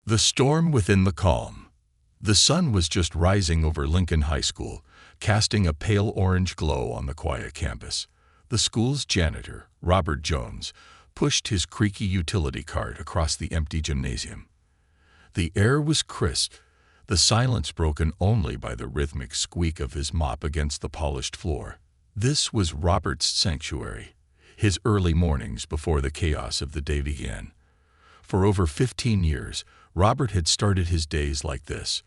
The storm within the calm. The sun was just rising over Lincoln High School, casting a pale orange glow on the quiet campus. The school's janitor, Robert Jones, pushed his creaky utility cart across the empty gymnasium. The air was crisp, the silence broken only by the rhythmic squeak of his mop against the polished floor. This was Robert's sanctuary, his early mornings before the chaos of the day began. For over 15 years, Robert had started his days like this,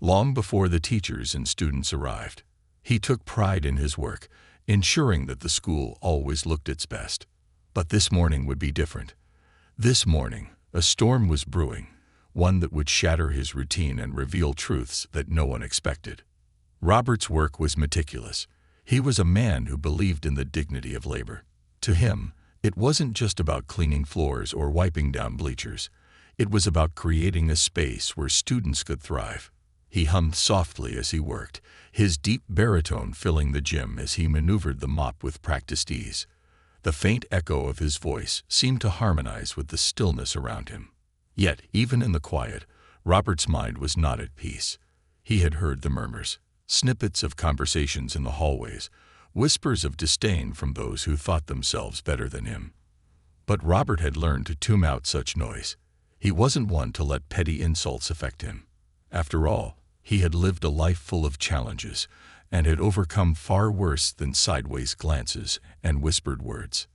long before the teachers and students arrived. He took pride in his work, ensuring that the school always looked its best. But this morning would be different. This morning, a storm was brewing, one that would shatter his routine and reveal truths that no one expected. Robert's work was meticulous. He was a man who believed in the dignity of labor. To him, it wasn't just about cleaning floors or wiping down bleachers. It was about creating a space where students could thrive. He hummed softly as he worked, his deep baritone filling the gym as he maneuvered the mop with practiced ease. The faint echo of his voice seemed to harmonize with the stillness around him. Yet, even in the quiet, Robert's mind was not at peace. He had heard the murmurs, snippets of conversations in the hallways, whispers of disdain from those who thought themselves better than him. But Robert had learned to tune out such noise. He wasn't one to let petty insults affect him. After all, he had lived a life full of challenges and had overcome far worse than sideways glances and whispered words.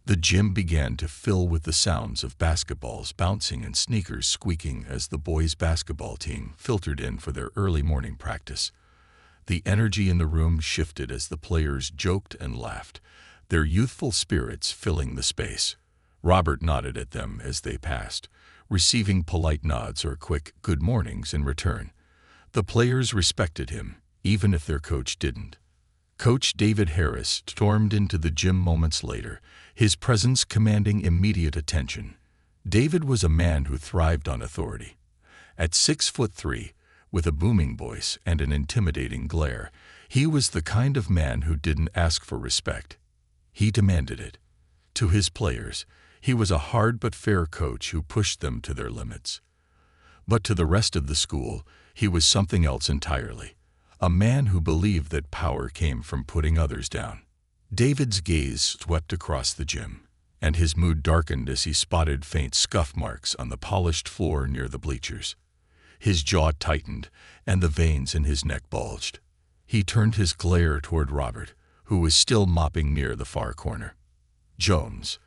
The gym began to fill with the sounds of basketballs bouncing and sneakers squeaking as the boys' basketball team filtered in for their early morning practice. The energy in the room shifted as the players joked and laughed, their youthful spirits filling the space. Robert nodded at them as they passed, receiving polite nods or quick good mornings in return. The players respected him, even if their coach didn't. Coach David Harris stormed into the gym moments later, his presence commanding immediate attention. David was a man who thrived on authority. At 6'3", with a booming voice and an intimidating glare, he was the kind of man who didn't ask for respect. He demanded it. To his players, he was a hard but fair coach who pushed them to their limits. But to the rest of the school, he was something else entirely. A man who believed that power came from putting others down. David's gaze swept across the gym, and his mood darkened as he spotted faint scuff marks on the polished floor near the bleachers. His jaw tightened, and the veins in his neck bulged. He turned his glare toward Robert, who was still mopping near the far corner. "Jones,"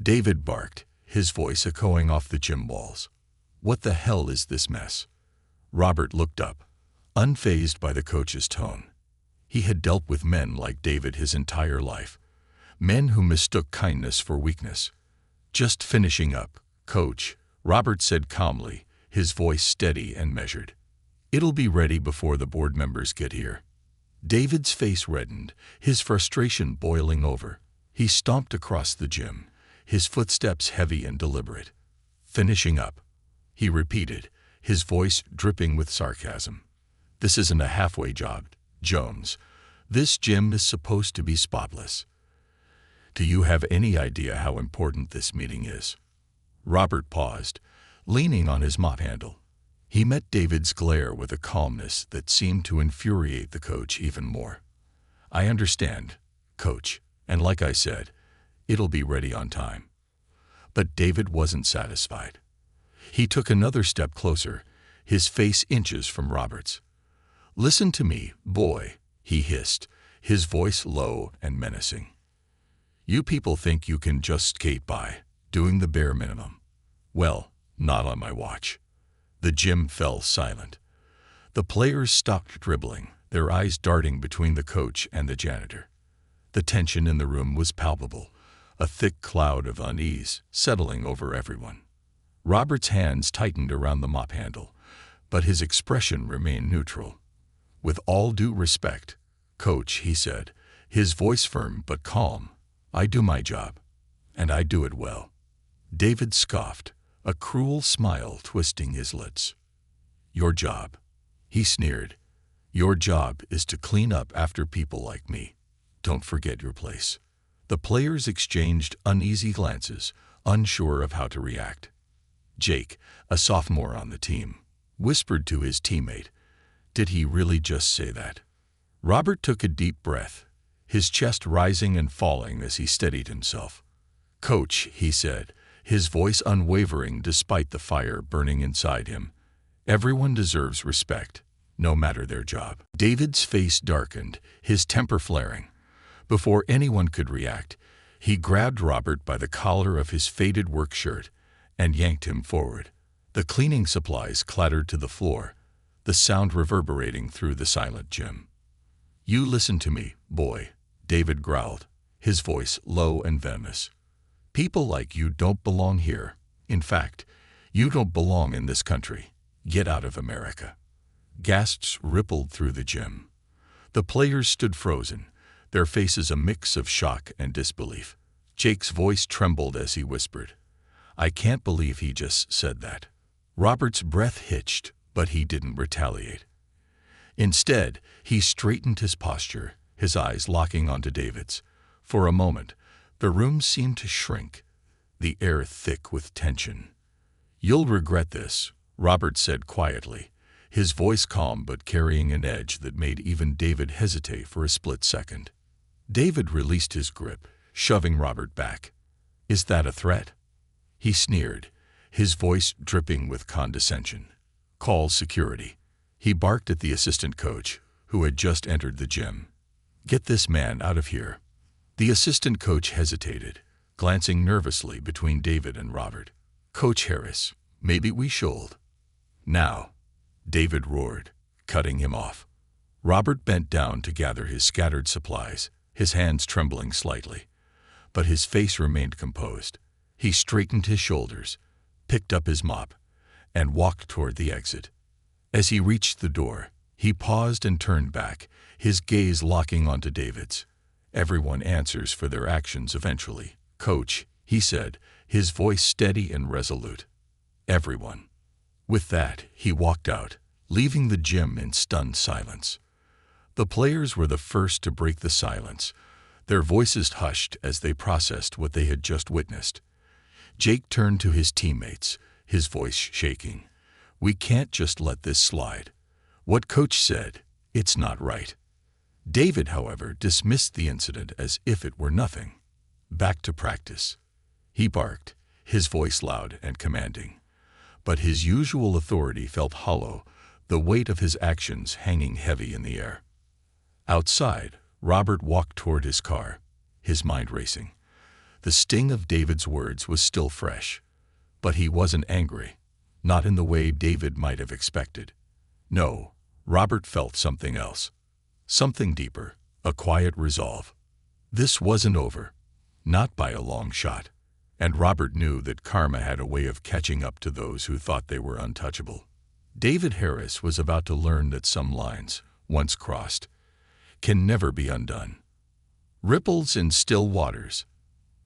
David barked, his voice echoing off the gym walls. "What the hell is this mess?" Robert looked up, unfazed by the coach's tone. He had dealt with men like David his entire life, men who mistook kindness for weakness. "Just finishing up, Coach," Robert said calmly, his voice steady and measured. "It'll be ready before the board members get here." David's face reddened, his frustration boiling over. He stomped across the gym, his footsteps heavy and deliberate. "Finishing up," he repeated, his voice dripping with sarcasm. "This isn't a halfway job, Jones. This gym is supposed to be spotless. Do you have any idea how important this meeting is?" Robert paused, leaning on his mop handle. He met David's glare with a calmness that seemed to infuriate the coach even more. "I understand, Coach, and like I said, it'll be ready on time." But David wasn't satisfied. He took another step closer, his face inches from Robert's. "Listen to me, boy," he hissed, his voice low and menacing. "You people think you can just skate by, doing the bare minimum. Well, not on my watch." The gym fell silent. The players stopped dribbling, their eyes darting between the coach and the janitor. The tension in the room was palpable, a thick cloud of unease settling over everyone. Robert's hands tightened around the mop handle, but his expression remained neutral. "With all due respect, Coach," he said, his voice firm but calm, "I do my job, and I do it well." David scoffed, a cruel smile twisting his lips. "Your job," he sneered, "your job is to clean up after people like me. Don't forget your place." The players exchanged uneasy glances, unsure of how to react. Jake, a sophomore on the team, whispered to his teammate, "Did he really just say that?" Robert took a deep breath, his chest rising and falling as he steadied himself. "Coach," he said, his voice unwavering despite the fire burning inside him, "everyone deserves respect, no matter their job." David's face darkened, his temper flaring. Before anyone could react, he grabbed Robert by the collar of his faded work shirt and yanked him forward. The cleaning supplies clattered to the floor, the sound reverberating through the silent gym. "You listen to me, boy," David growled, his voice low and venomous. "People like you don't belong here. In fact, you don't belong in this country. Get out of America." Gasps rippled through the gym. The players stood frozen, their faces a mix of shock and disbelief. Jake's voice trembled as he whispered, "I can't believe he just said that." Robert's breath hitched, but he didn't retaliate. Instead, he straightened his posture, his eyes locking onto David's. For a moment, the room seemed to shrink, the air thick with tension. "You'll regret this," Robert said quietly, his voice calm but carrying an edge that made even David hesitate for a split second. David released his grip, shoving Robert back. "Is that a threat?" He sneered, his voice dripping with condescension. "Call security." He barked at the assistant coach, who had just entered the gym. "Get this man out of here." The assistant coach hesitated, glancing nervously between David and Robert. "Coach Harris, maybe we should." "Now," David roared, cutting him off. Robert bent down to gather his scattered supplies, his hands trembling slightly. But his face remained composed. He straightened his shoulders, picked up his mop, and walked toward the exit. As he reached the door, he paused and turned back, his gaze locking onto David's. "Everyone answers for their actions eventually, Coach," he said, his voice steady and resolute. "Everyone." With that, he walked out, leaving the gym in stunned silence. The players were the first to break the silence, their voices hushed as they processed what they had just witnessed. Jake turned to his teammates, his voice shaking. "We can't just let this slide. What Coach said, it's not right." David, however, dismissed the incident as if it were nothing. "Back to practice," he barked, his voice loud and commanding. But his usual authority felt hollow, the weight of his actions hanging heavy in the air. Outside, Robert walked toward his car, his mind racing. The sting of David's words was still fresh, but he wasn't angry, not in the way David might have expected. No, Robert felt something else. Something deeper, a quiet resolve. This wasn't over, not by a long shot, and Robert knew that karma had a way of catching up to those who thought they were untouchable. David Harris was about to learn that some lines, once crossed, can never be undone. Ripples in still waters.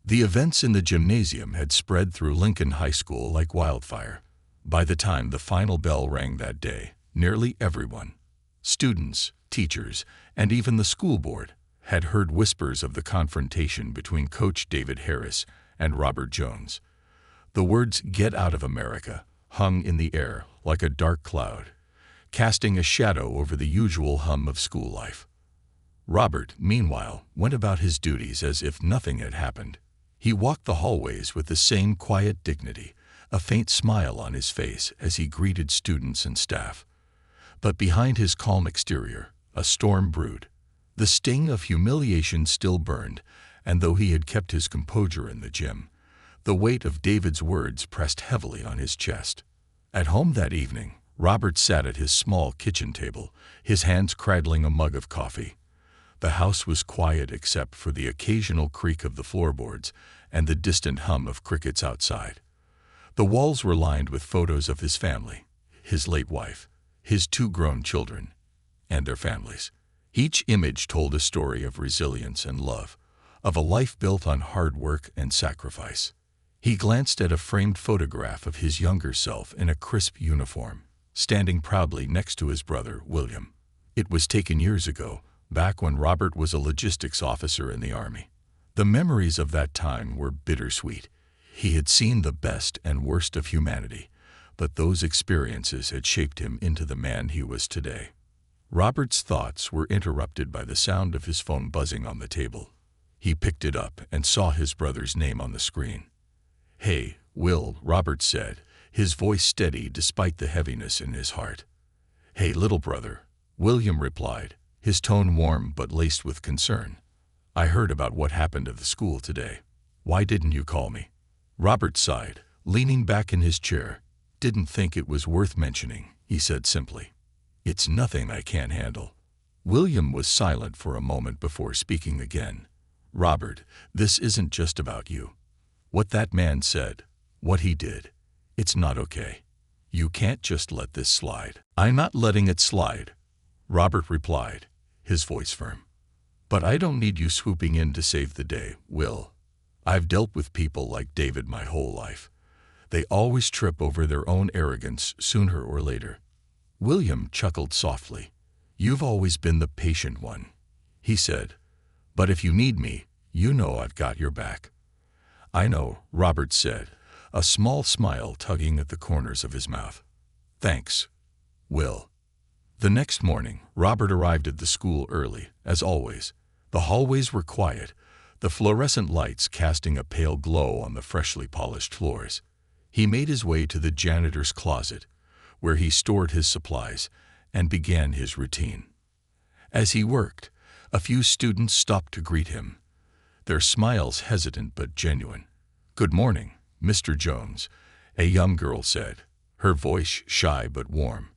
The events in the gymnasium had spread through Lincoln High School like wildfire. By the time the final bell rang that day, nearly everyone, students, teachers, and even the school board, had heard whispers of the confrontation between Coach David Harris and Robert Jones. The words "Get out of America" hung in the air like a dark cloud, casting a shadow over the usual hum of school life. Robert, meanwhile, went about his duties as if nothing had happened. He walked the hallways with the same quiet dignity, a faint smile on his face as he greeted students and staff. But behind his calm exterior, a storm brewed. The sting of humiliation still burned, and though he had kept his composure in the gym, the weight of David's words pressed heavily on his chest. At home that evening, Robert sat at his small kitchen table, his hands cradling a mug of coffee. The house was quiet except for the occasional creak of the floorboards and the distant hum of crickets outside. The walls were lined with photos of his family, his late wife, his 2 grown children, and their families. Each image told a story of resilience and love, of a life built on hard work and sacrifice. He glanced at a framed photograph of his younger self in a crisp uniform, standing proudly next to his brother, William. It was taken years ago, back when Robert was a logistics officer in the Army. The memories of that time were bittersweet. He had seen the best and worst of humanity, but those experiences had shaped him into the man he was today. Robert's thoughts were interrupted by the sound of his phone buzzing on the table. He picked it up and saw his brother's name on the screen. "Hey, Will," Robert said, his voice steady despite the heaviness in his heart. "Hey, little brother," William replied, his tone warm but laced with concern. "I heard about what happened at the school today. Why didn't you call me?" Robert sighed, leaning back in his chair. "Didn't think it was worth mentioning," he said simply. "It's nothing I can't handle." William was silent for a moment before speaking again. "Robert, this isn't just about you. What that man said, what he did, it's not okay. You can't just let this slide." "I'm not letting it slide," Robert replied, his voice firm. "But I don't need you swooping in to save the day, Will. I've dealt with people like David my whole life. They always trip over their own arrogance sooner or later." William chuckled softly. "You've always been the patient one," he said. "But if you need me, you know I've got your back." "I know," Robert said, a small smile tugging at the corners of his mouth. "Thanks, Will." The next morning, Robert arrived at the school early, as always. The hallways were quiet, the fluorescent lights casting a pale glow on the freshly polished floors. He made his way to the janitor's closet, where he stored his supplies, and began his routine. As he worked, a few students stopped to greet him, their smiles hesitant but genuine. "Good morning, Mr. Jones," a young girl said, her voice shy but warm.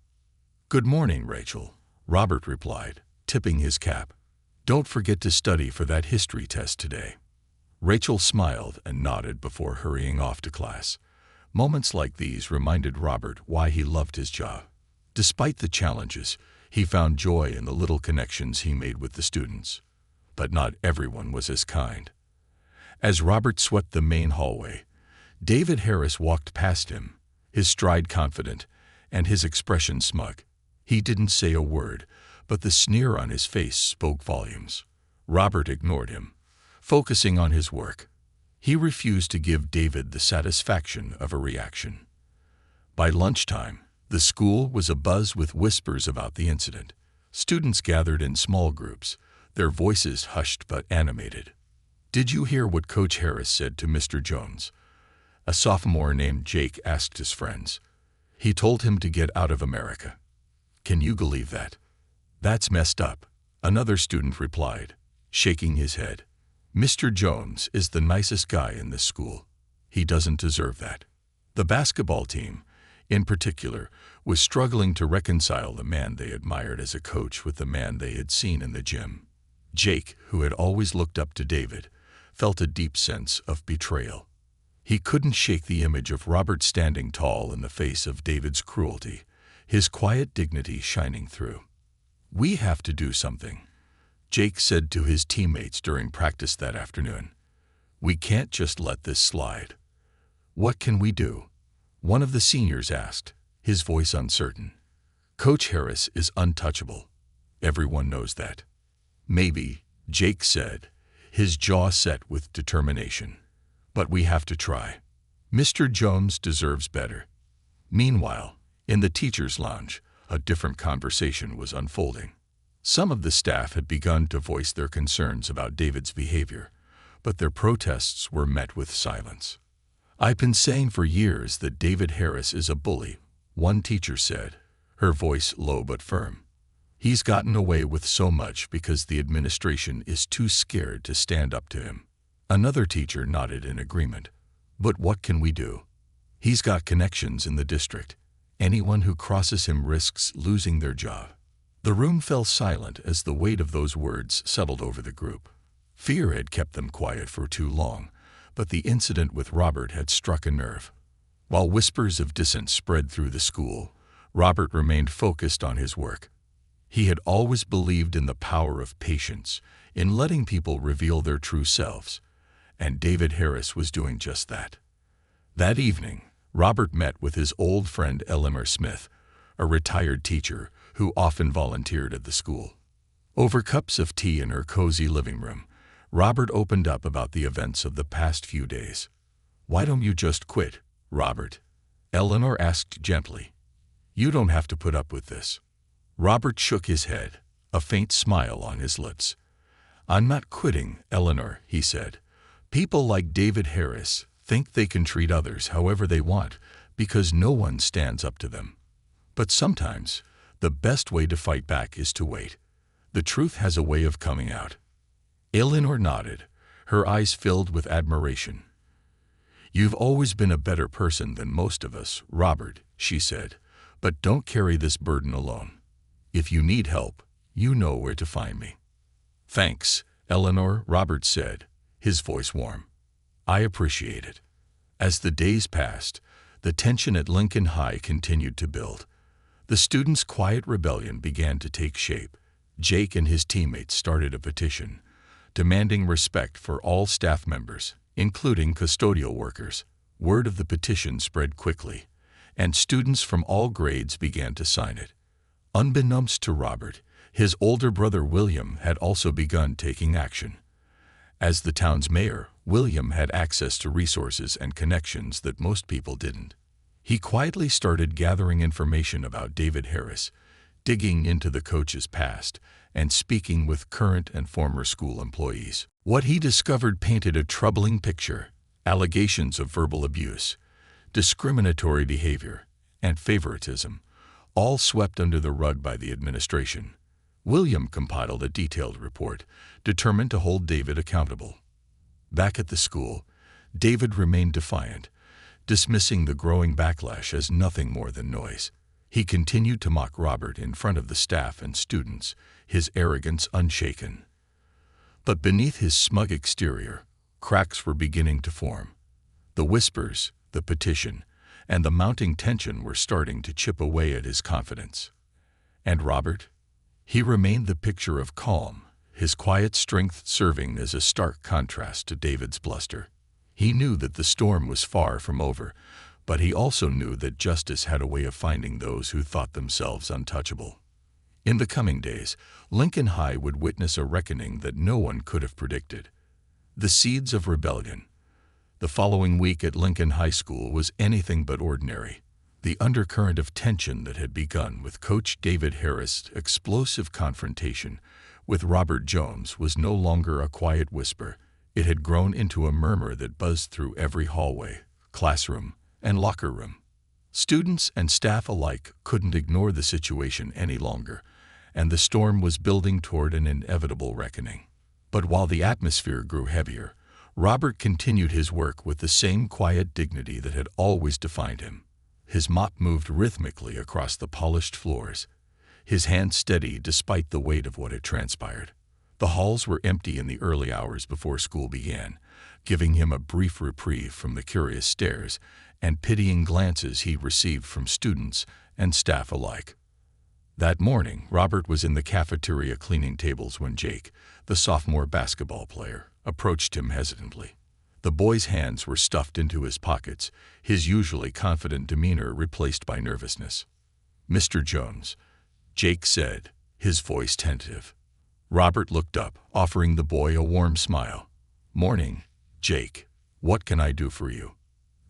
"Good morning, Rachel," Robert replied, tipping his cap. "Don't forget to study for that history test today." Rachel smiled and nodded before hurrying off to class. Moments like these reminded Robert why he loved his job. Despite the challenges, he found joy in the little connections he made with the students. But not everyone was as kind. As Robert swept the main hallway, David Harris walked past him, his stride confident and his expression smug. He didn't say a word, but the sneer on his face spoke volumes. Robert ignored him, focusing on his work. He refused to give David the satisfaction of a reaction. By lunchtime, the school was abuzz with whispers about the incident. Students gathered in small groups, their voices hushed but animated. "Did you hear what Coach Harris said to Mr. Jones?" A sophomore named Jake asked his friends. "He told him to get out of America." "Can you believe that?" "That's messed up," another student replied, shaking his head. "Mr. Jones is the nicest guy in this school. He doesn't deserve that." The basketball team, in particular, was struggling to reconcile the man they admired as a coach with the man they had seen in the gym. Jake, who had always looked up to David, felt a deep sense of betrayal. He couldn't shake the image of Robert standing tall in the face of David's cruelty, his quiet dignity shining through. "We have to do something," Jake said to his teammates during practice that afternoon. "We can't just let this slide." "What can we do?" one of the seniors asked, his voice uncertain. "Coach Harris is untouchable. Everyone knows that." "Maybe," Jake said, his jaw set with determination. "But we have to try. Mr. Jones deserves better." Meanwhile, in the teacher's lounge, a different conversation was unfolding. Some of the staff had begun to voice their concerns about David's behavior, but their protests were met with silence. "I've been saying for years that David Harris is a bully," one teacher said, her voice low but firm. "He's gotten away with so much because the administration is too scared to stand up to him." Another teacher nodded in agreement. "But what can we do? He's got connections in the district. Anyone who crosses him risks losing their job." The room fell silent as the weight of those words settled over the group. Fear had kept them quiet for too long, but the incident with Robert had struck a nerve. While whispers of dissent spread through the school, Robert remained focused on his work. He had always believed in the power of patience, in letting people reveal their true selves, and David Harris was doing just that. That evening, Robert met with his old friend Eleanor Smith, a retired teacher who often volunteered at the school. Over cups of tea in her cozy living room, Robert opened up about the events of the past few days. "Why don't you just quit, Robert?" Eleanor asked gently. "You don't have to put up with this." Robert shook his head, a faint smile on his lips. "I'm not quitting, Eleanor," he said. "People like David Harris think they can treat others however they want because no one stands up to them. But sometimes, the best way to fight back is to wait. The truth has a way of coming out." Eleanor nodded, her eyes filled with admiration. "You've always been a better person than most of us, Robert," she said, "but don't carry this burden alone. If you need help, you know where to find me." "Thanks, Eleanor," Robert said, his voice warm. "I appreciate it." As the days passed, the tension at Lincoln High continued to build. The students' quiet rebellion began to take shape. Jake and his teammates started a petition, demanding respect for all staff members, including custodial workers. Word of the petition spread quickly, and students from all grades began to sign it. Unbeknownst to Robert, his older brother William had also begun taking action. As the town's mayor, William had access to resources and connections that most people didn't. He quietly started gathering information about David Harris, digging into the coach's past, and speaking with current and former school employees. What he discovered painted a troubling picture: allegations of verbal abuse, discriminatory behavior, and favoritism, all swept under the rug by the administration. William compiled a detailed report, determined to hold David accountable. Back at the school, David remained defiant, dismissing the growing backlash as nothing more than noise. He continued to mock Robert in front of the staff and students, his arrogance unshaken. But beneath his smug exterior, cracks were beginning to form. The whispers, the petition, and the mounting tension were starting to chip away at his confidence. And Robert? He remained the picture of calm, his quiet strength serving as a stark contrast to David's bluster. He knew that the storm was far from over, but he also knew that justice had a way of finding those who thought themselves untouchable. In the coming days, Lincoln High would witness a reckoning that no one could have predicted. The seeds of rebellion. The following week at Lincoln High School was anything but ordinary. The undercurrent of tension that had begun with Coach David Harris' explosive confrontation with Robert Jones was no longer a quiet whisper. It had grown into a murmur that buzzed through every hallway, classroom, and locker room. Students and staff alike couldn't ignore the situation any longer, and the storm was building toward an inevitable reckoning. But while the atmosphere grew heavier, Robert continued his work with the same quiet dignity that had always defined him. His mop moved rhythmically across the polished floors, his hand steady despite the weight of what had transpired. The halls were empty in the early hours before school began, giving him a brief reprieve from the curious stares and pitying glances he received from students and staff alike. That morning, Robert was in the cafeteria cleaning tables when Jake, the sophomore basketball player, approached him hesitantly. The boy's hands were stuffed into his pockets, his usually confident demeanor replaced by nervousness. "Mr. Jones," Jake said, his voice tentative. Robert looked up, offering the boy a warm smile. "Morning, Jake. What can I do for you?"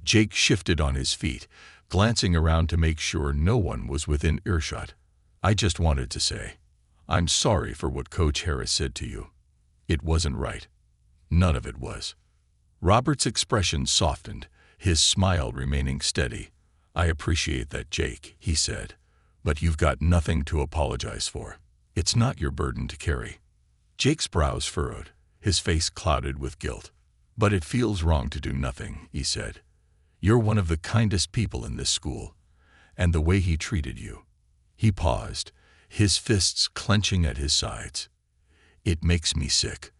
Jake shifted on his feet, glancing around to make sure no one was within earshot. "I just wanted to say, I'm sorry for what Coach Harris said to you. It wasn't right. None of it was." Robert's expression softened, his smile remaining steady. "I appreciate that, Jake," he said, "but you've got nothing to apologize for. It's not your burden to carry." Jake's brows furrowed, his face clouded with guilt. "But it feels wrong to do nothing," he said. "You're one of the kindest people in this school, and the way he treated you." He paused, his fists clenching at his sides. "It makes me sick."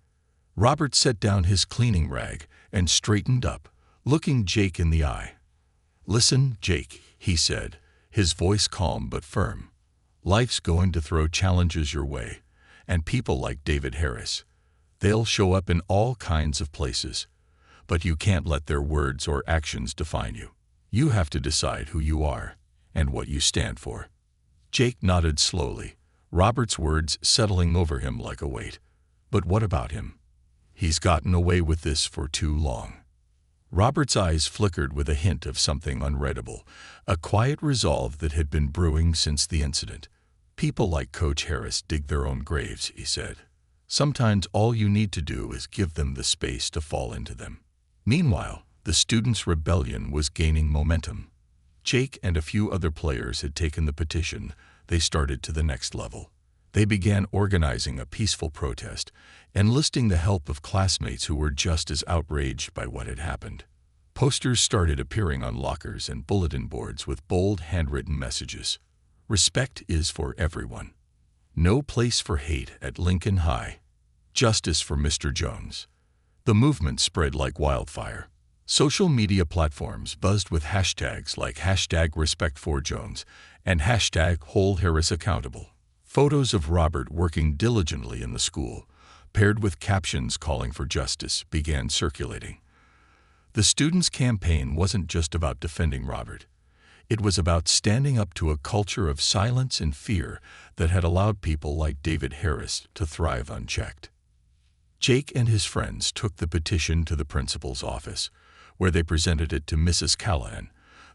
Robert set down his cleaning rag and straightened up, looking Jake in the eye. "Listen, Jake," he said, his voice calm but firm. "Life's going to throw challenges your way, and people like David Harris, they'll show up in all kinds of places, but you can't let their words or actions define you. You have to decide who you are and what you stand for." Jake nodded slowly, Robert's words settling over him like a weight. "But what about him? He's gotten away with this for too long." Robert's eyes flickered with a hint of something unreadable, a quiet resolve that had been brewing since the incident. "People like Coach Harris dig their own graves," he said. "Sometimes all you need to do is give them the space to fall into them." Meanwhile, the students' rebellion was gaining momentum. Jake and a few other players had taken the petition. They started to the next level. They began organizing a peaceful protest, enlisting the help of classmates who were just as outraged by what had happened. Posters started appearing on lockers and bulletin boards with bold handwritten messages. "Respect is for everyone. No place for hate at Lincoln High. Justice for Mr. Jones." The movement spread like wildfire. Social media platforms buzzed with hashtags like #RespectForJones and #HoldHarrisAccountable. Photos of Robert working diligently in the school, paired with captions calling for justice, began circulating. The students' campaign wasn't just about defending Robert. It was about standing up to a culture of silence and fear that had allowed people like David Harris to thrive unchecked. Jake and his friends took the petition to the principal's office, where they presented it to Mrs. Callahan,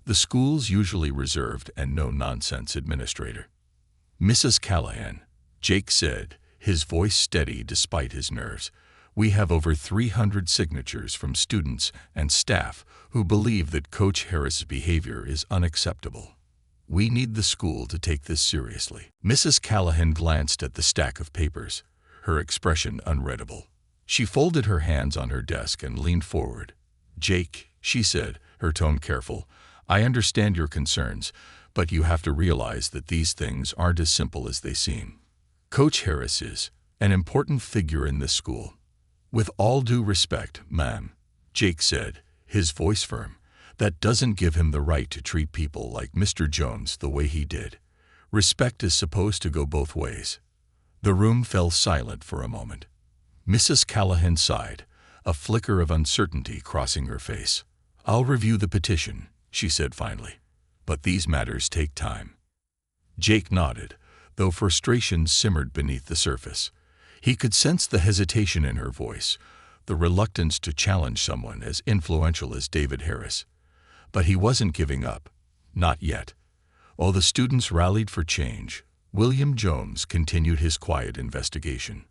the school's usually reserved and no-nonsense administrator. "Mrs. Callahan," Jake said, his voice steady despite his nerves, "we have over 300 signatures from students and staff who believe that Coach Harris's behavior is unacceptable. We need the school to take this seriously." Mrs. Callahan glanced at the stack of papers, her expression unreadable. She folded her hands on her desk and leaned forward. "Jake," she said, her tone careful, "I understand your concerns, but you have to realize that these things aren't as simple as they seem. Coach Harris is an important figure in this school." "With all due respect, ma'am," Jake said, his voice firm, "that doesn't give him the right to treat people like Mr. Jones the way he did. Respect is supposed to go both ways." The room fell silent for a moment. Mrs. Callahan sighed, a flicker of uncertainty crossing her face. "I'll review the petition," she said finally, "but these matters take time." Jake nodded, though frustration simmered beneath the surface. He could sense the hesitation in her voice, the reluctance to challenge someone as influential as David Harris. But he wasn't giving up. Not yet. While the students rallied for change, William Jones continued his quiet investigation.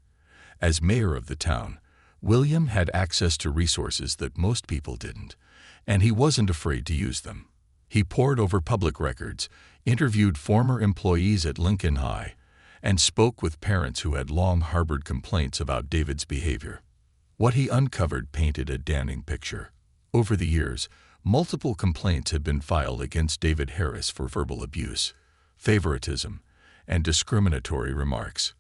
As mayor of the town, William had access to resources that most people didn't, and he wasn't afraid to use them. He pored over public records, interviewed former employees at Lincoln High, and spoke with parents who had long harbored complaints about David's behavior. What he uncovered painted a damning picture. Over the years, multiple complaints had been filed against David Harris for verbal abuse, favoritism, and discriminatory remarks.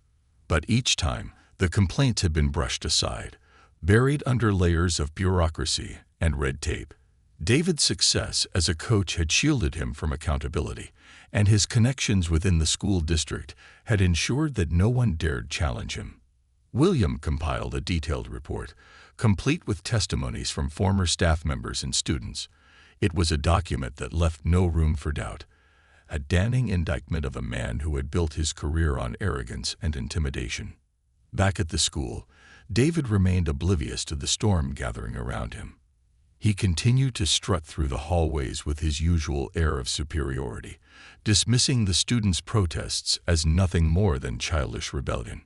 But each time, the complaints had been brushed aside, buried under layers of bureaucracy and red tape. David's success as a coach had shielded him from accountability, and his connections within the school district had ensured that no one dared challenge him. William compiled a detailed report, complete with testimonies from former staff members and students. It was a document that left no room for doubt, a damning indictment of a man who had built his career on arrogance and intimidation. Back at the school, David remained oblivious to the storm gathering around him. He continued to strut through the hallways with his usual air of superiority, dismissing the students' protests as nothing more than childish rebellion.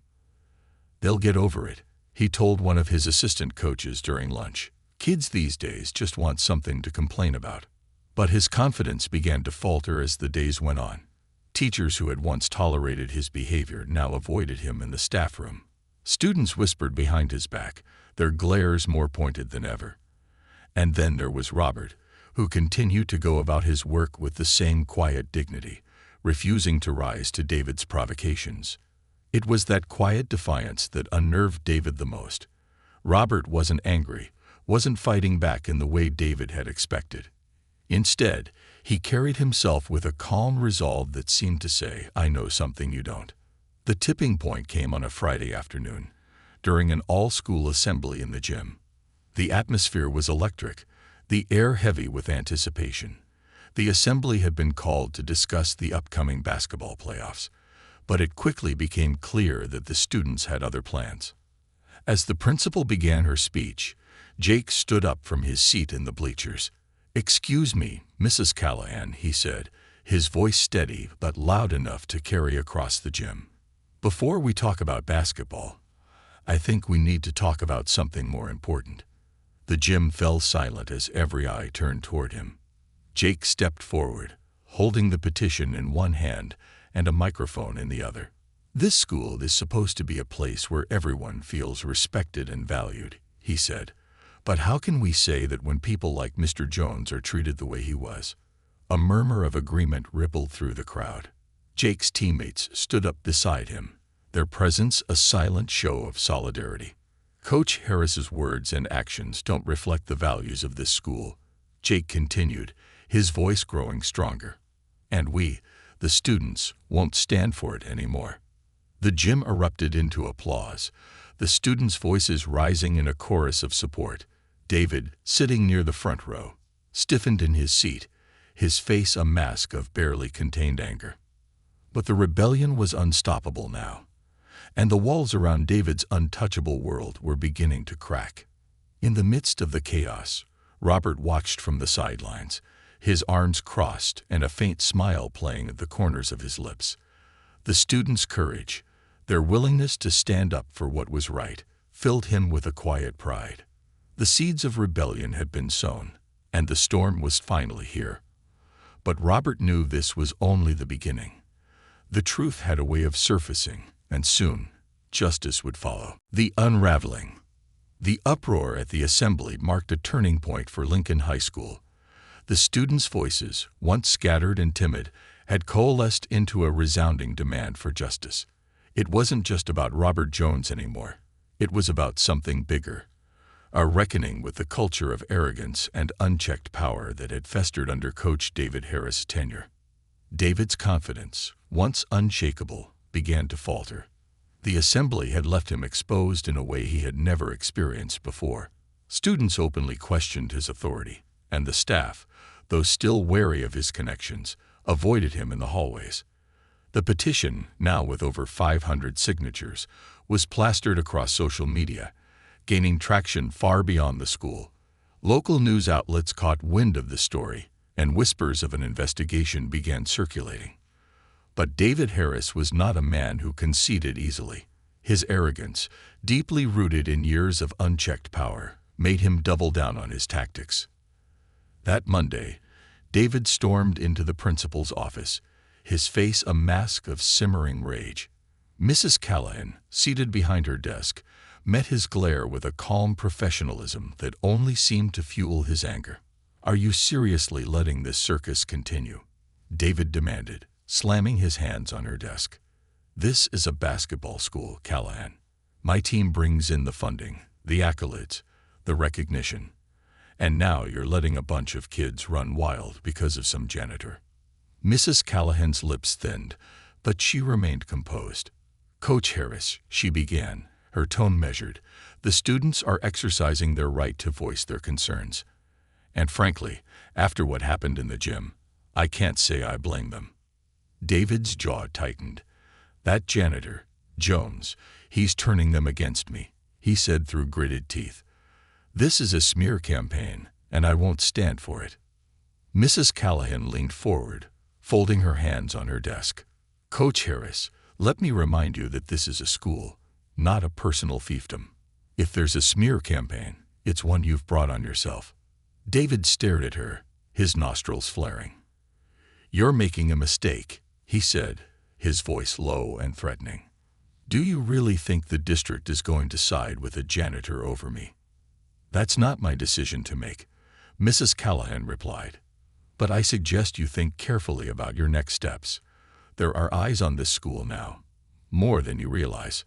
"They'll get over it," he told one of his assistant coaches during lunch. "Kids these days just want something to complain about." But his confidence began to falter as the days went on. Teachers who had once tolerated his behavior now avoided him in the staff room. Students whispered behind his back, their glares more pointed than ever. And then there was Robert, who continued to go about his work with the same quiet dignity, refusing to rise to David's provocations. It was that quiet defiance that unnerved David the most. Robert wasn't angry, wasn't fighting back in the way David had expected. Instead, he carried himself with a calm resolve that seemed to say, "I know something you don't." The tipping point came on a Friday afternoon, during an all-school assembly in the gym. The atmosphere was electric, the air heavy with anticipation. The assembly had been called to discuss the upcoming basketball playoffs, but it quickly became clear that the students had other plans. As the principal began her speech, Jake stood up from his seat in the bleachers. "Excuse me, Mrs. Callahan," he said, his voice steady but loud enough to carry across the gym. "Before we talk about basketball, I think we need to talk about something more important." The gym fell silent as every eye turned toward him. Jake stepped forward, holding the petition in one hand and a microphone in the other. "This school is supposed to be a place where everyone feels respected and valued," he said. "But how can we say that when people like Mr. Jones are treated the way he was?" A murmur of agreement rippled through the crowd. Jake's teammates stood up beside him, their presence a silent show of solidarity. "Coach Harris's words and actions don't reflect the values of this school," Jake continued, his voice growing stronger. "And we, the students, won't stand for it anymore." The gym erupted into applause, the students' voices rising in a chorus of support. David, sitting near the front row, stiffened in his seat, his face a mask of barely contained anger. But the rebellion was unstoppable now, and the walls around David's untouchable world were beginning to crack. In the midst of the chaos, Robert watched from the sidelines, his arms crossed and a faint smile playing at the corners of his lips. The students' courage, their willingness to stand up for what was right, filled him with a quiet pride. The seeds of rebellion had been sown, and the storm was finally here. But Robert knew this was only the beginning. The truth had a way of surfacing, and soon, justice would follow. The unraveling. The uproar at the assembly marked a turning point for Lincoln High School. The students' voices, once scattered and timid, had coalesced into a resounding demand for justice. It wasn't just about Robert Jones anymore. It was about something bigger. A reckoning with the culture of arrogance and unchecked power that had festered under Coach David Harris' tenure. David's confidence, once unshakable, began to falter. The assembly had left him exposed in a way he had never experienced before. Students openly questioned his authority, and the staff, though still wary of his connections, avoided him in the hallways. The petition, now with over 500 signatures, was plastered across social media, gaining traction far beyond the school. Local news outlets caught wind of the story, and whispers of an investigation began circulating. But David Harris was not a man who conceded easily. His arrogance, deeply rooted in years of unchecked power, made him double down on his tactics. That Monday, David stormed into the principal's office, his face a mask of simmering rage. Mrs. Callahan, seated behind her desk, met his glare with a calm professionalism that only seemed to fuel his anger. "Are you seriously letting this circus continue?" David demanded, slamming his hands on her desk. "This is a basketball school, Callahan. My team brings in the funding, the accolades, the recognition. And now you're letting a bunch of kids run wild because of some janitor." Mrs. Callahan's lips thinned, but she remained composed. "Coach Harris," she began, her tone measured, "the students are exercising their right to voice their concerns. And frankly, after what happened in the gym, I can't say I blame them." David's jaw tightened. "That janitor, Jones, he's turning them against me," he said through gritted teeth. "This is a smear campaign, and I won't stand for it." Mrs. Callahan leaned forward, folding her hands on her desk. "Coach Harris, let me remind you that this is a school, not a personal fiefdom. If there's a smear campaign, it's one you've brought on yourself." David stared at her, his nostrils flaring. "You're making a mistake," he said, his voice low and threatening. "Do you really think the district is going to side with a janitor over me?" "That's not my decision to make," Mrs. Callahan replied. "But I suggest you think carefully about your next steps. There are eyes on this school now, more than you realize."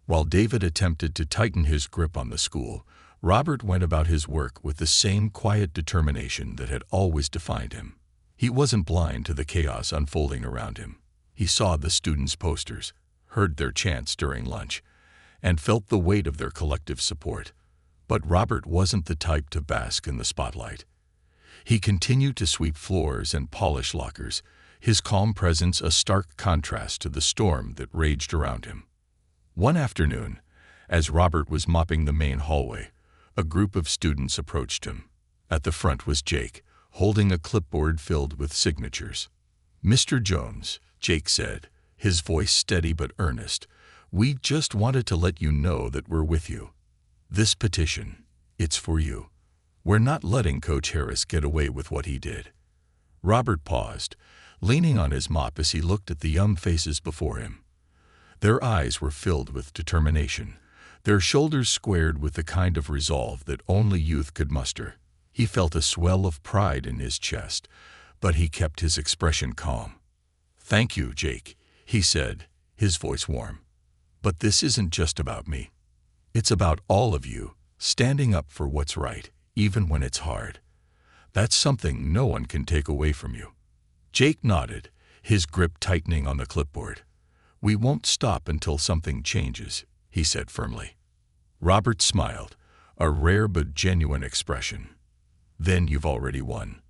While David attempted to tighten his grip on the school, Robert went about his work with the same quiet determination that had always defined him. He wasn't blind to the chaos unfolding around him. He saw the students' posters, heard their chants during lunch, and felt the weight of their collective support. But Robert wasn't the type to bask in the spotlight. He continued to sweep floors and polish lockers, his calm presence a stark contrast to the storm that raged around him. One afternoon, as Robert was mopping the main hallway, A group of students approached him. At the front was Jake, holding a clipboard filled with signatures. "Mr. Jones," Jake said, his voice steady but earnest, "we just wanted to let you know that we're with you. This petition, it's for you. We're not letting Coach Harris get away with what he did." Robert paused, leaning on his mop as he looked at the young faces before him. Their eyes were filled with determination, their shoulders squared with the kind of resolve that only youth could muster. He felt a swell of pride in his chest, but he kept his expression calm. "Thank you, Jake," he said, his voice warm. "But this isn't just about me. It's about all of you, standing up for what's right, even when it's hard. That's something no one can take away from you." Jake nodded, his grip tightening on the clipboard. "We won't stop until something changes," he said firmly. Robert smiled, a rare but genuine expression. "Then you've already won."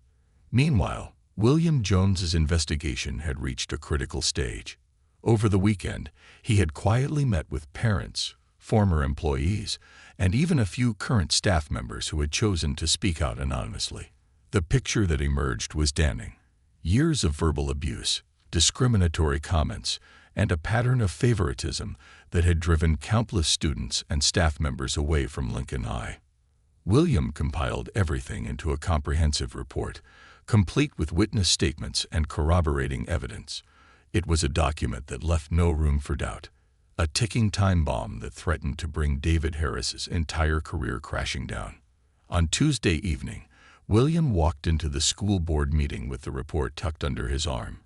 Meanwhile, William Jones's investigation had reached a critical stage. Over the weekend, he had quietly met with parents, former employees, and even a few current staff members who had chosen to speak out anonymously. The picture that emerged was damning. Years of verbal abuse, discriminatory comments, and a pattern of favoritism that had driven countless students and staff members away from Lincoln High. William compiled everything into a comprehensive report, complete with witness statements and corroborating evidence. It was a document that left no room for doubt, a ticking time bomb that threatened to bring David Harris's entire career crashing down. On Tuesday evening, William walked into the school board meeting with the report tucked under his arm.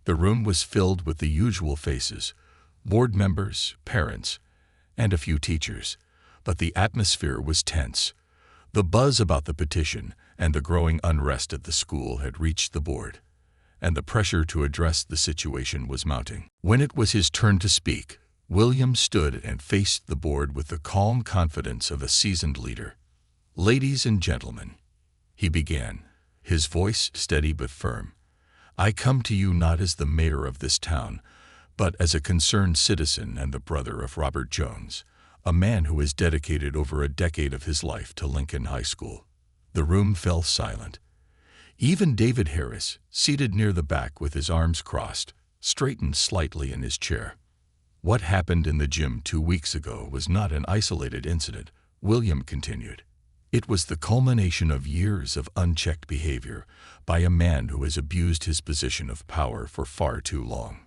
The room was filled with the usual faces, board members, parents, and a few teachers, but the atmosphere was tense. The buzz about the petition and the growing unrest at the school had reached the board, and the pressure to address the situation was mounting. When it was his turn to speak, William stood and faced the board with the calm confidence of a seasoned leader. "Ladies and gentlemen," he began, his voice steady but firm, "I come to you not as the mayor of this town, but as a concerned citizen and the brother of Robert Jones, a man who has dedicated over a decade of his life to Lincoln High School." The room fell silent. Even David Harris, seated near the back with his arms crossed, straightened slightly in his chair. "What happened in the gym 2 weeks ago was not an isolated incident," William continued. "It was the culmination of years of unchecked behavior by a man who has abused his position of power for far too long."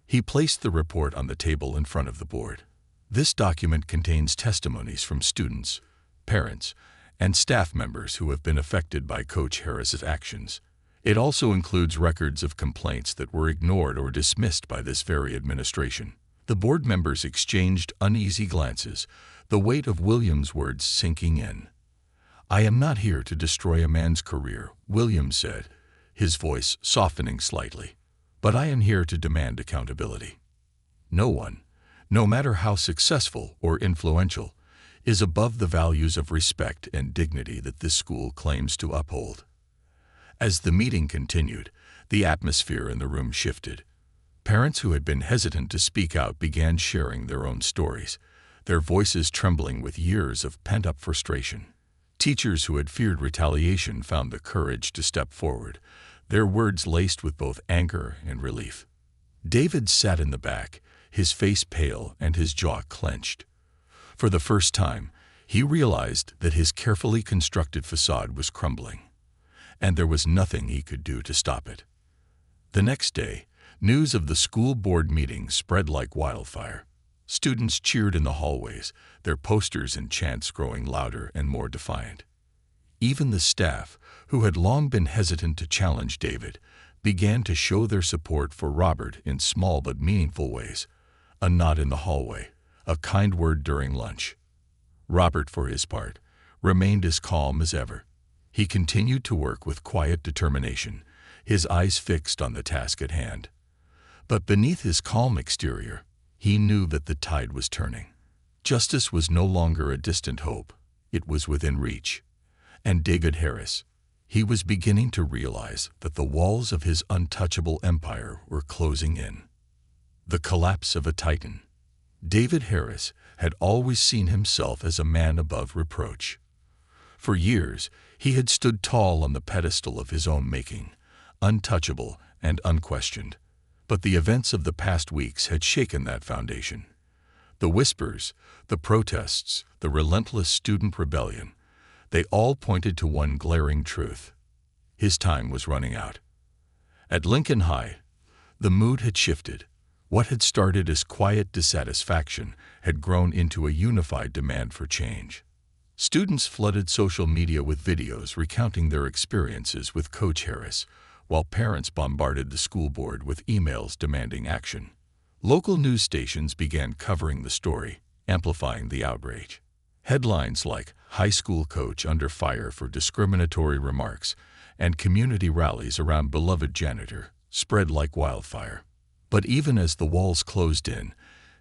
He placed the report on the table in front of the board. "This document contains testimonies from students, parents, and staff members who have been affected by Coach Harris's actions. It also includes records of complaints that were ignored or dismissed by this very administration." The board members exchanged uneasy glances, the weight of William's words sinking in. "I am not here to destroy a man's career," William said, his voice softening slightly, "but I am here to demand accountability. No one, no matter how successful or influential, is above the values of respect and dignity that this school claims to uphold." As the meeting continued, the atmosphere in the room shifted. Parents who had been hesitant to speak out began sharing their own stories, their voices trembling with years of pent-up frustration. Teachers who had feared retaliation found the courage to step forward, their words laced with both anger and relief. David sat in the back, his face pale and his jaw clenched. For the first time, he realized that his carefully constructed facade was crumbling, and there was nothing he could do to stop it. The next day, news of the school board meeting spread like wildfire. Students cheered in the hallways, their posters and chants growing louder and more defiant. Even the staff, who had long been hesitant to challenge David, began to show their support for Robert in small but meaningful ways. A nod in the hallway, a kind word during lunch. Robert, for his part, remained as calm as ever. He continued to work with quiet determination, his eyes fixed on the task at hand. But beneath his calm exterior, he knew that the tide was turning. Justice was no longer a distant hope, it was within reach. And David Harris, he was beginning to realize that the walls of his untouchable empire were closing in. The collapse of a titan. David Harris had always seen himself as a man above reproach, For years, he had stood tall on the pedestal of his own making, untouchable and unquestioned. But the events of the past weeks had shaken that foundation. The whispers, the protests, the relentless student rebellion, they all pointed to one glaring truth. His time was running out. At Lincoln High, the mood had shifted. What had started as quiet dissatisfaction had grown into a unified demand for change. Students flooded social media with videos recounting their experiences with Coach Harris, while parents bombarded the school board with emails demanding action. Local news stations began covering the story, amplifying the outrage. Headlines like "High School Coach Under Fire for Discriminatory Remarks" and community rallies around beloved Janitor spread like wildfire. But even as the walls closed in,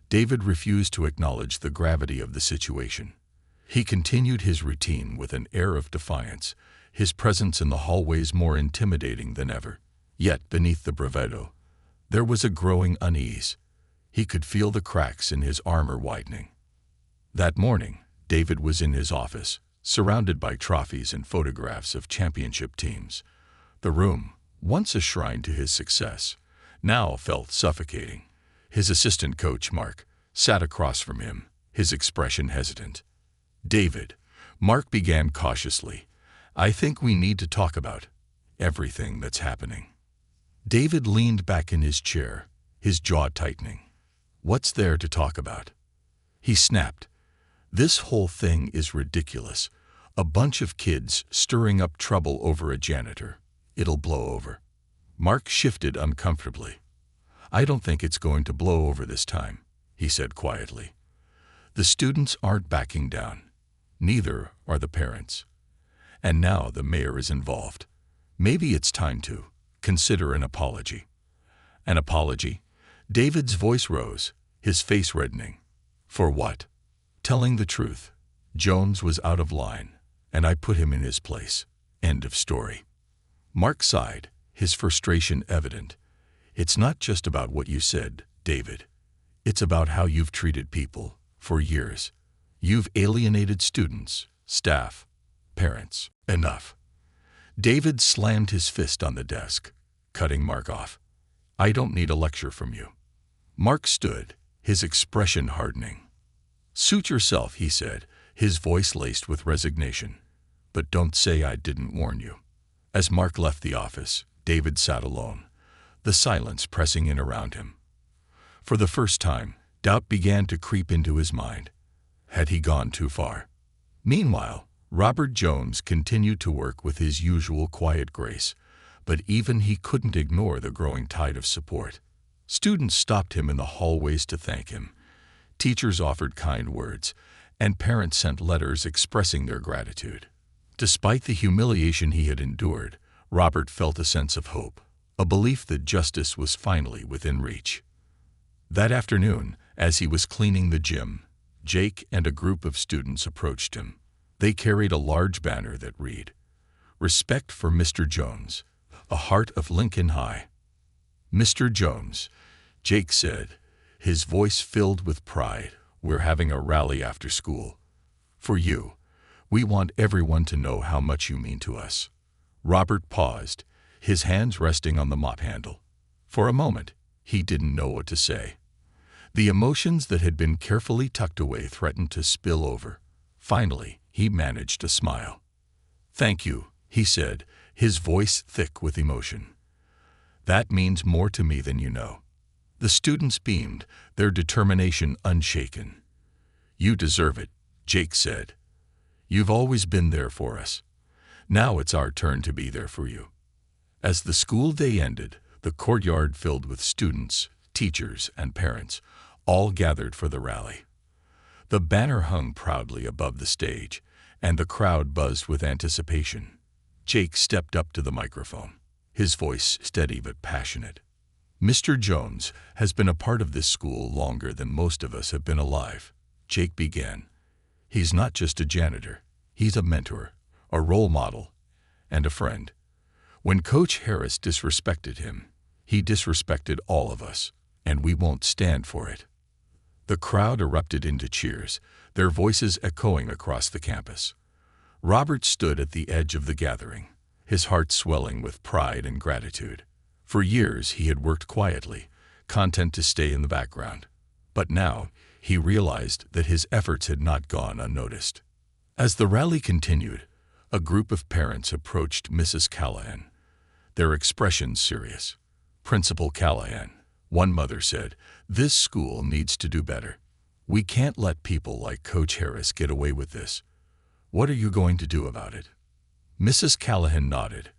David refused to acknowledge the gravity of the situation. He continued his routine with an air of defiance, his presence in the hallways more intimidating than ever. Yet, beneath the bravado, there was a growing unease. He could feel the cracks in his armor widening. That morning, David was in his office, surrounded by trophies and photographs of championship teams. The room, once a shrine to his success, now felt suffocating. His assistant coach, Mark, sat across from him, his expression hesitant. "David," Mark began cautiously, "I think we need to talk about everything that's happening." David leaned back in his chair, his jaw tightening. "What's there to talk about?" He snapped. "This whole thing is ridiculous. A bunch of kids stirring up trouble over a janitor. It'll blow over." Mark shifted uncomfortably. "I don't think it's going to blow over this time," he said quietly. "The students aren't backing down. Neither are the parents. And now the mayor is involved. Maybe it's time to consider an apology." "An apology?" David's voice rose, his face reddening. "For what?" "Telling the truth. Jones was out of line, and I put him in his place. End of story." Mark sighed, his frustration evident. "It's not just about what you said, David. It's about how you've treated people for years. You've alienated students, staff, parents. Enough." David slammed his fist on the desk, cutting Mark off. "I don't need a lecture from you." Mark stood, his expression hardening. "Suit yourself," he said, his voice laced with resignation. "But don't say I didn't warn you." As Mark left the office, David sat alone, the silence pressing in around him. For the first time, doubt began to creep into his mind. Had he gone too far? Meanwhile, Robert Jones continued to work with his usual quiet grace, but even he couldn't ignore the growing tide of support. Students stopped him in the hallways to thank him. Teachers offered kind words, and parents sent letters expressing their gratitude. Despite the humiliation he had endured, Robert felt a sense of hope, a belief that justice was finally within reach. That afternoon, as he was cleaning the gym, Jake and a group of students approached him. They carried a large banner that read, "Respect for Mr. Jones, a heart of Lincoln High." "Mr. Jones," Jake said, his voice filled with pride, "we're having a rally after school. For you. We want everyone to know how much you mean to us." Robert paused, his hands resting on the mop handle. For a moment, he didn't know what to say. The emotions that had been carefully tucked away threatened to spill over. Finally, he managed a smile. "Thank you," he said, his voice thick with emotion. "That means more to me than you know." The students beamed, their determination unshaken. "You deserve it," Jake said. "You've always been there for us. Now it's our turn to be there for you." As the school day ended, the courtyard filled with students, teachers, and parents, all gathered for the rally. The banner hung proudly above the stage, and the crowd buzzed with anticipation. Jake stepped up to the microphone, his voice steady but passionate. "Mr. Jones has been a part of this school longer than most of us have been alive," Jake began. "He's not just a janitor. He's a mentor, a role model, and a friend. When Coach Harris disrespected him, he disrespected all of us, and we won't stand for it." The crowd erupted into cheers, their voices echoing across the campus. Robert stood at the edge of the gathering, his heart swelling with pride and gratitude. For years he had worked quietly, content to stay in the background. But now he realized that his efforts had not gone unnoticed. As the rally continued, a group of parents approached Mrs. Callahan, their expressions serious. "Principal Callahan," one mother said, "this school needs to do better. We can't let people like Coach Harris get away with this. What are you going to do about it?" Mrs. Callahan nodded,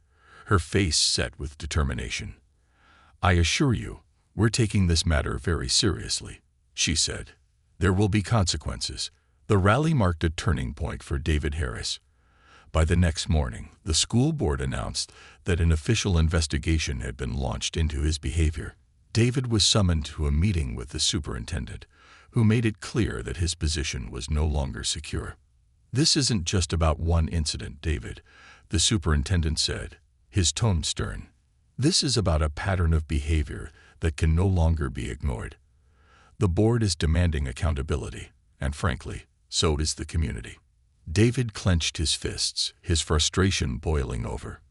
her face set with determination. "I assure you, we're taking this matter very seriously," she said. "There will be consequences." The rally marked a turning point for David Harris. By the next morning, the school board announced that an official investigation had been launched into his behavior. David was summoned to a meeting with the superintendent, who made it clear that his position was no longer secure. "This isn't just about one incident, David," the superintendent said, his tone stern. "This is about a pattern of behavior that can no longer be ignored. The board is demanding accountability, and frankly, so is the community." David clenched his fists, his frustration boiling over.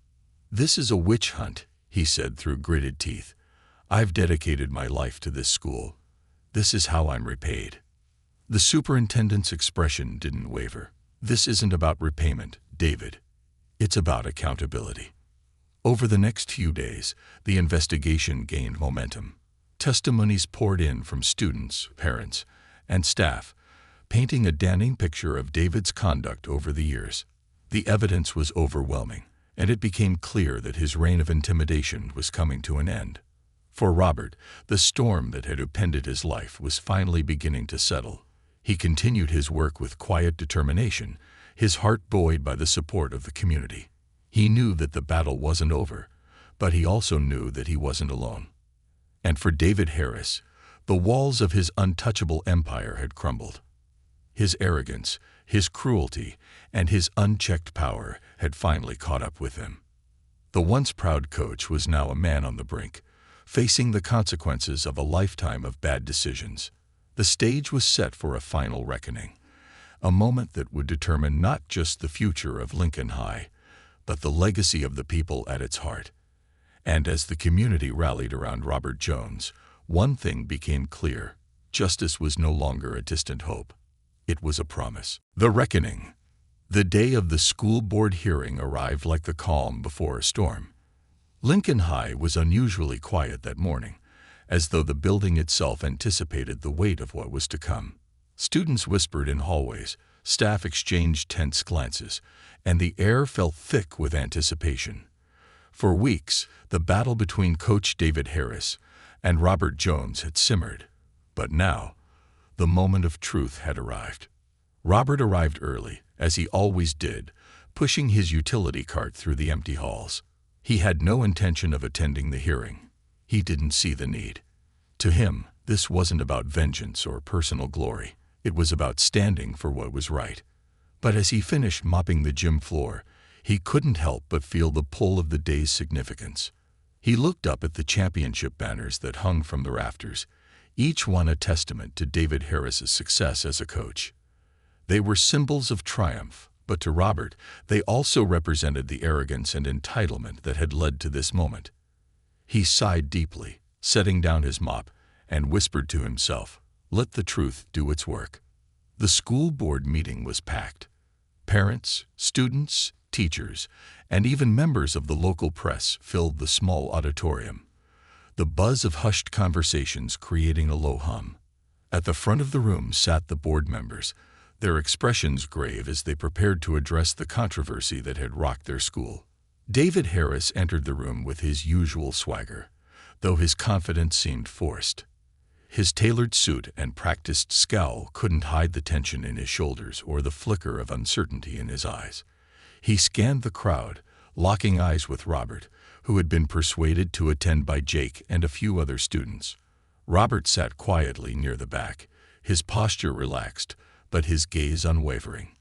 "This is a witch hunt," he said through gritted teeth. "I've dedicated my life to this school. This is how I'm repaid." The superintendent's expression didn't waver. "This isn't about repayment, David. It's about accountability." Over the next few days, the investigation gained momentum. Testimonies poured in from students, parents, and staff, painting a damning picture of David's conduct over the years. The evidence was overwhelming, and it became clear that his reign of intimidation was coming to an end. For Robert, the storm that had upended his life was finally beginning to settle. He continued his work with quiet determination, his heart buoyed by the support of the community. He knew that the battle wasn't over, but he also knew that he wasn't alone. And for David Harris, the walls of his untouchable empire had crumbled. His arrogance, his cruelty, and his unchecked power had finally caught up with him. The once proud coach was now a man on the brink, facing the consequences of a lifetime of bad decisions. The stage was set for a final reckoning, a moment that would determine not just the future of Lincoln High, but the legacy of the people at its heart. And as the community rallied around Robert Jones, one thing became clear: justice was no longer a distant hope. It was a promise. The reckoning. The day of the school board hearing arrived like the calm before a storm. Lincoln High was unusually quiet that morning, as though the building itself anticipated the weight of what was to come. Students whispered in hallways, staff exchanged tense glances, and the air felt thick with anticipation. For weeks, the battle between Coach David Harris and Robert Jones had simmered, but now, the moment of truth had arrived. Robert arrived early, as he always did, pushing his utility cart through the empty halls. He had no intention of attending the hearing. He didn't see the need. To him, this wasn't about vengeance or personal glory. It was about standing for what was right. But as he finished mopping the gym floor, he couldn't help but feel the pull of the day's significance. He looked up at the championship banners that hung from the rafters, each one a testament to David Harris's success as a coach. They were symbols of triumph, but to Robert, they also represented the arrogance and entitlement that had led to this moment. He sighed deeply, setting down his mop, and whispered to himself, "Let the truth do its work." The school board meeting was packed. Parents, students, teachers, and even members of the local press filled the small auditorium, the buzz of hushed conversations creating a low hum. At the front of the room sat the board members, their expressions grave as they prepared to address the controversy that had rocked their school. David Harris entered the room with his usual swagger, though his confidence seemed forced. His tailored suit and practiced scowl couldn't hide the tension in his shoulders or the flicker of uncertainty in his eyes. He scanned the crowd, locking eyes with Robert, who had been persuaded to attend by Jake and a few other students. Robert sat quietly near the back, his posture relaxed, but his gaze unwavering.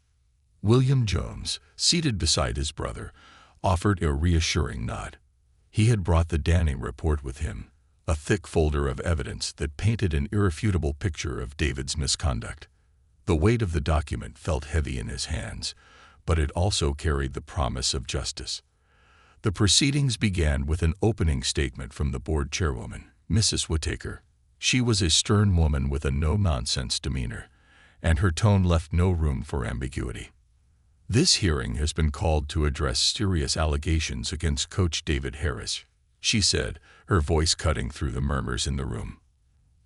William Jones, seated beside his brother, offered a reassuring nod. He had brought the Danning report with him, a thick folder of evidence that painted an irrefutable picture of David's misconduct. The weight of the document felt heavy in his hands, but it also carried the promise of justice. The proceedings began with an opening statement from the board chairwoman, Mrs. Whittaker. She was a stern woman with a no-nonsense demeanor, and her tone left no room for ambiguity. This hearing has been called to address serious allegations against Coach David Harris, she said, her voice cutting through the murmurs in the room.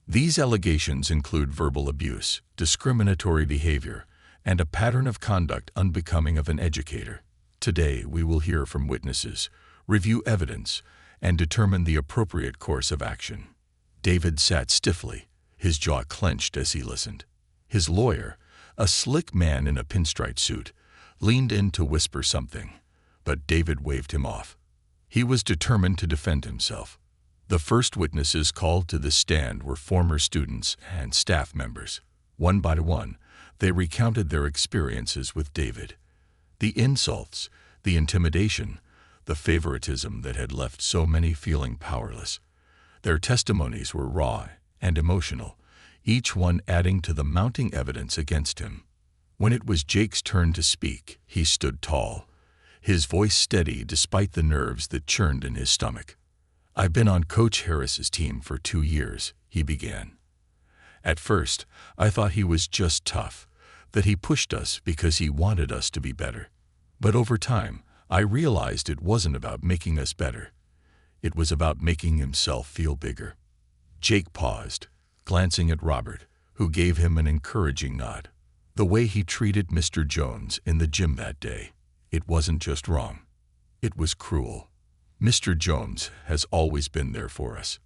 These allegations include verbal abuse, discriminatory behavior, and a pattern of conduct unbecoming of an educator. Today, we will hear from witnesses, review evidence, and determine the appropriate course of action. David sat stiffly, his jaw clenched as he listened. His lawyer, a slick man in a pinstripe suit, leaned in to whisper something, but David waved him off. He was determined to defend himself. The first witnesses called to the stand were former students and staff members. One by one, they recounted their experiences with David. The insults, the intimidation, the favoritism that had left so many feeling powerless. Their testimonies were raw and emotional, each one adding to the mounting evidence against him. When it was Jake's turn to speak, he stood tall, his voice steady despite the nerves that churned in his stomach. "I've been on Coach Harris's team for 2 years," he began. "At first, I thought he was just tough, that he pushed us because he wanted us to be better. But over time, I realized it wasn't about making us better. It was about making himself feel bigger." Jake paused, glancing at Robert, who gave him an encouraging nod. The way he treated Mr. Jones in the gym that day, it wasn't just wrong. It was cruel. Mr. Jones has always been there for us.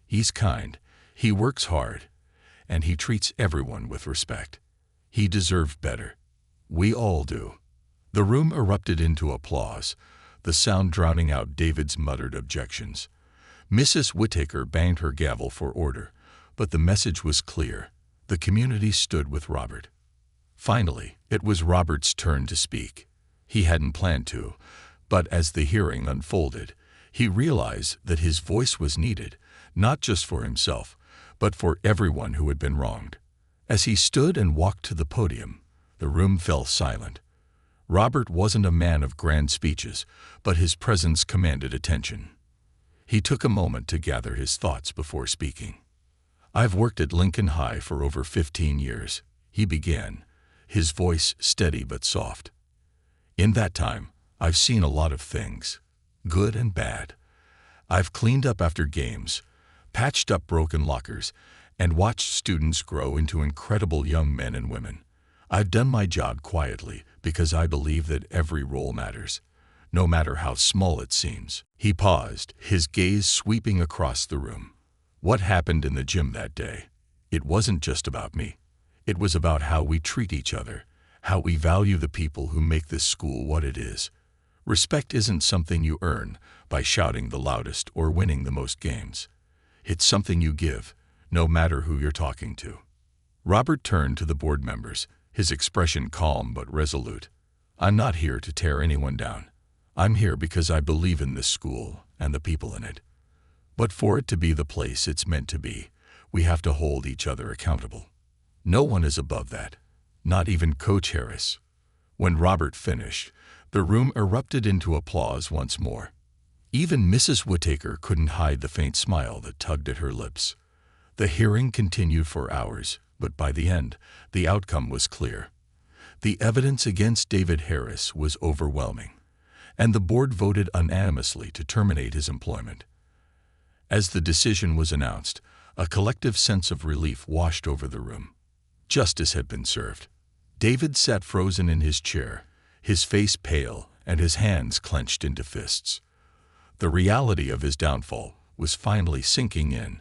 He's kind, he works hard, and he treats everyone with respect. He deserved better. We all do. The room erupted into applause, the sound drowning out David's muttered objections. Mrs. Whittaker banged her gavel for order, but the message was clear. The community stood with Robert. Finally, it was Robert's turn to speak. He hadn't planned to, but as the hearing unfolded, he realized that his voice was needed, not just for himself, but for everyone who had been wronged. As he stood and walked to the podium, the room fell silent. Robert wasn't a man of grand speeches, but his presence commanded attention. He took a moment to gather his thoughts before speaking. "I've worked at Lincoln High for over 15 years, he began, his voice steady but soft. "In that time, I've seen a lot of things, good and bad. I've cleaned up after games, patched up broken lockers, and watched students grow into incredible young men and women. I've done my job quietly because I believe that every role matters, no matter how small it seems." He paused, his gaze sweeping across the room. What happened in the gym that day? It wasn't just about me. It was about how we treat each other, how we value the people who make this school what it is. Respect isn't something you earn by shouting the loudest or winning the most games. It's something you give, no matter who you're talking to. Robert turned to the board members, his expression calm but resolute. "I'm not here to tear anyone down. I'm here because I believe in this school and the people in it. But for it to be the place it's meant to be, we have to hold each other accountable. No one is above that, not even Coach Harris." When Robert finished, the room erupted into applause once more. Even Mrs. Whittaker couldn't hide the faint smile that tugged at her lips. The hearing continued for hours, but by the end, the outcome was clear. The evidence against David Harris was overwhelming, and the board voted unanimously to terminate his employment. As the decision was announced, a collective sense of relief washed over the room. Justice had been served. David sat frozen in his chair, his face pale and his hands clenched into fists. The reality of his downfall was finally sinking in.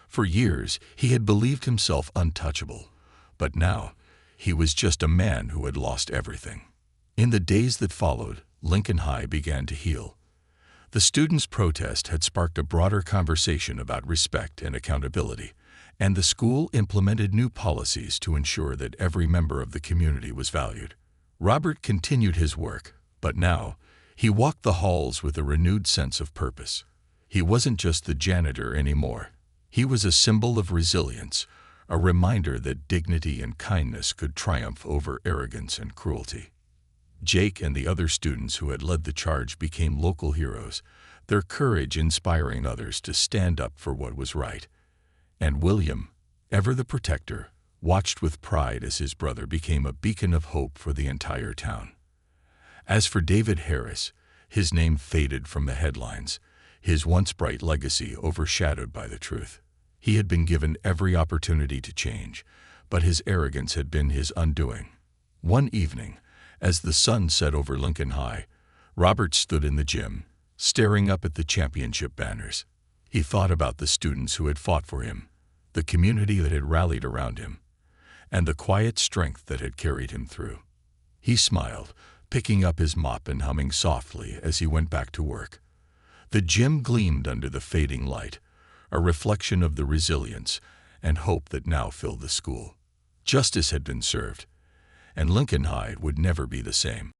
For years, he had believed himself untouchable, but now he was just a man who had lost everything. In the days that followed, Lincoln High began to heal. The students' protest had sparked a broader conversation about respect and accountability, and the school implemented new policies to ensure that every member of the community was valued. Robert continued his work, but now he walked the halls with a renewed sense of purpose. He wasn't just the janitor anymore. He was a symbol of resilience, a reminder that dignity and kindness could triumph over arrogance and cruelty. Jake and the other students who had led the charge became local heroes, their courage inspiring others to stand up for what was right. And William, ever the protector, watched with pride as his brother became a beacon of hope for the entire town. As for David Harris, his name faded from the headlines, his once bright legacy overshadowed by the truth. He had been given every opportunity to change, but his arrogance had been his undoing. One evening, as the sun set over Lincoln High, Robert stood in the gym, staring up at the championship banners. He thought about the students who had fought for him, the community that had rallied around him, and the quiet strength that had carried him through. He smiled, picking up his mop and humming softly as he went back to work. The gym gleamed under the fading light, a reflection of the resilience and hope that now filled the school. Justice had been served, and Lincoln High would never be the same.